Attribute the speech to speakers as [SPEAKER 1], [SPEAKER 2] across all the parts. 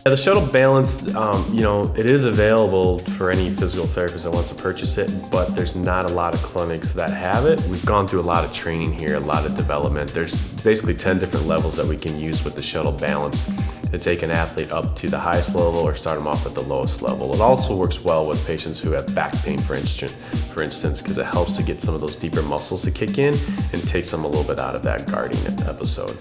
[SPEAKER 1] Yeah, the shuttle balance, it is available for any physical therapist that wants to purchase it, but there's not a lot of clinics that have it. We've gone through a lot of training here, a lot of development. There's basically 10 different levels that we can use with the shuttle balance to take an athlete up to the highest level or start them off at the lowest level. It also works well with patients who have back pain, for instance, because it helps to get some of those deeper muscles to kick in and takes them a little bit out of that guarding episode.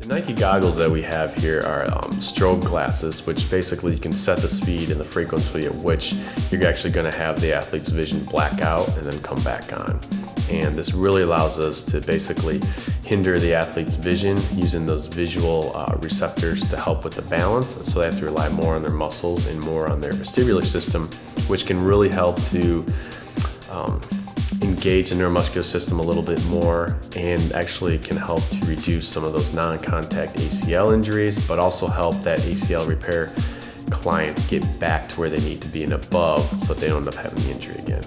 [SPEAKER 1] The Nike goggles that we have here are strobe glasses, which basically you can set the speed and the frequency at which you're actually going to have the athlete's vision black out and then come back on. And this really allows us to basically hinder the athlete's vision using those visual receptors to help with the balance. And so they have to rely more on their muscles and more on their vestibular system, which can really help to engage the neuromuscular system a little bit more and actually can help to reduce some of those non-contact ACL injuries, but also help that ACL repair client get back to where they need to be and above so that they don't end up having the injury again.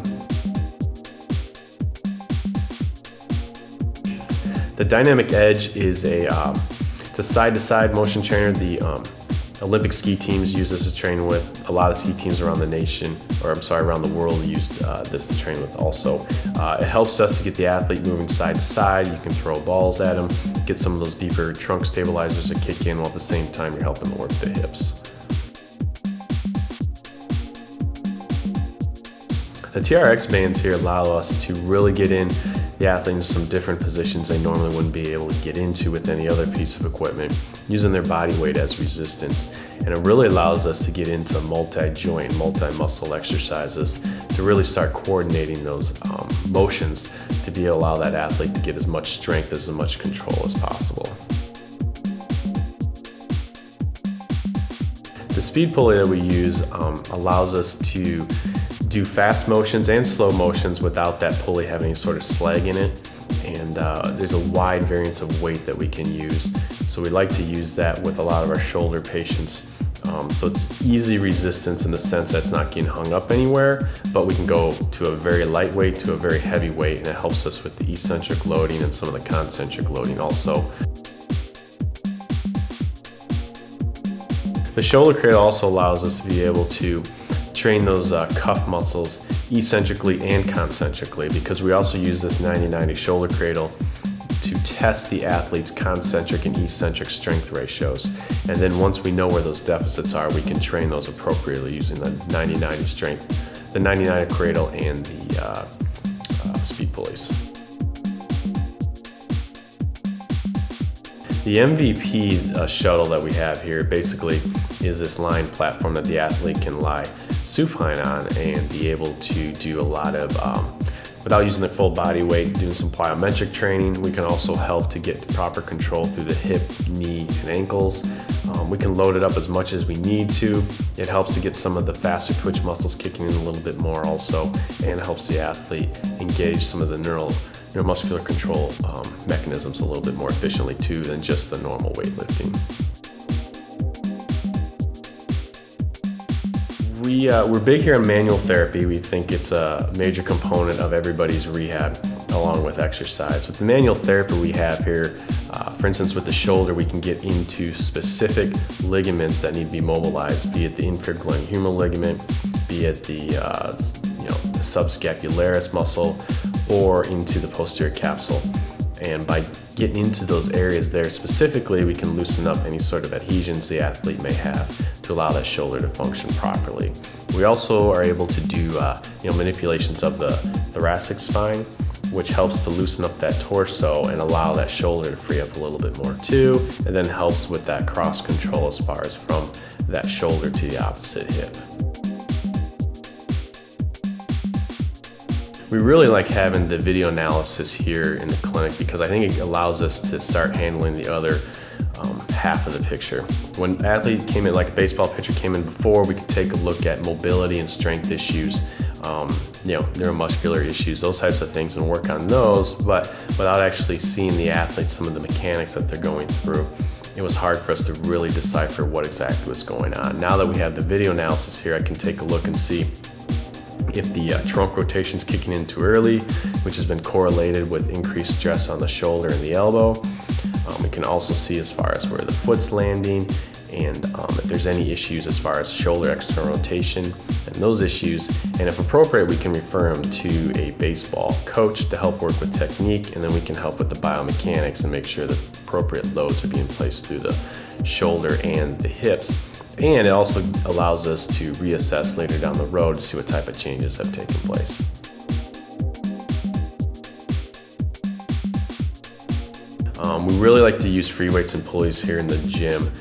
[SPEAKER 1] The Dynamic Edge is it's a side-to-side motion trainer. The Olympic ski teams use this to train with. A lot of ski teams around around the world use this to train with also. It helps us to get the athlete moving side to side. You can throw balls at them, get some of those deeper trunk stabilizers to kick in while at the same time you're helping them work the hips. The TRX bands here allow us to really get in the athlete into some different positions they normally wouldn't be able to get into with any other piece of equipment, using their body weight as resistance. And it really allows us to get into multi-joint, multi-muscle exercises to really start coordinating those motions to be able to allow that athlete to get as much strength, as much control as possible. The speed pulley that we use allows us to do fast motions and slow motions without that pulley having any sort of slag in it. And there's a wide variance of weight that we can use. So we like to use that with a lot of our shoulder patients. So it's easy resistance in the sense that it's not getting hung up anywhere, but we can go to a very lightweight to a very heavy weight, and it helps us with the eccentric loading and some of the concentric loading also. The shoulder cradle also allows us to be able to train those cuff muscles eccentrically and concentrically, because we also use this 90-90 shoulder cradle to test the athlete's concentric and eccentric strength ratios. And then once we know where those deficits are, we can train those appropriately using the 90-90 strength, the 90-90 cradle and the speed pulleys. The MVP shuttle that we have here basically is this line platform that the athlete can lie supine on and be able to do a lot of, without using their full body weight, doing some plyometric training. We can also help to get proper control through the hip, knee, and ankles. We can load it up as much as we need to. It helps to get some of the faster twitch muscles kicking in a little bit more also, and it helps the athlete engage some of the neuromuscular control mechanisms a little bit more efficiently too than just the normal weightlifting. We're big here on manual therapy. We think it's a major component of everybody's rehab along with exercise. With the manual therapy we have here, for instance with the shoulder, we can get into specific ligaments that need to be mobilized, be it the inferior glenohumeral ligament, be it the subscapularis muscle, or into the posterior capsule. And by getting into those areas there specifically, we can loosen up any sort of adhesions the athlete may have to allow that shoulder to function properly. We also are able to do manipulations of the thoracic spine, which helps to loosen up that torso and allow that shoulder to free up a little bit more too, and then helps with that cross control as far as from that shoulder to the opposite hip. We really like having the video analysis here in the clinic because I think it allows us to start handling the other half of the picture. When an athlete came in, like a baseball pitcher came in before, we could take a look at mobility and strength issues, neuromuscular issues, those types of things, and work on those, but without actually seeing the athlete, some of the mechanics that they're going through. It was hard for us to really decipher what exactly was going on. Now that we have the video analysis here, I can take a look and see if the trunk rotation is kicking in too early, which has been correlated with increased stress on the shoulder and the elbow. We can also see as far as where the foot's landing, and if there's any issues as far as shoulder external rotation and those issues. And if appropriate, we can refer them to a baseball coach to help work with technique, and then we can help with the biomechanics and make sure that appropriate loads are being placed through the shoulder and the hips. And it also allows us to reassess later down the road to see what type of changes have taken place. We really like to use free weights and pulleys here in the gym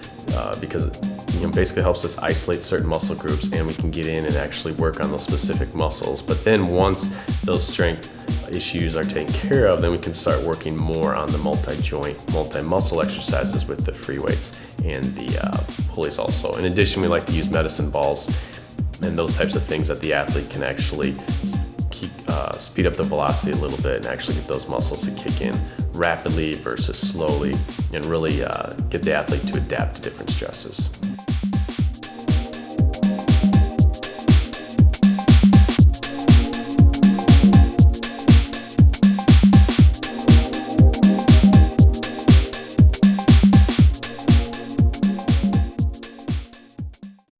[SPEAKER 1] because it basically helps us isolate certain muscle groups, and we can get in and actually work on those specific muscles. But then once those strength issues are taken care of, then we can start working more on the multi-joint, multi-muscle exercises with the free weights and the pulleys also. In addition, we like to use medicine balls and those types of things that the athlete can actually speed up the velocity a little bit and actually get those muscles to kick in rapidly versus slowly, and really get the athlete to adapt to different stresses.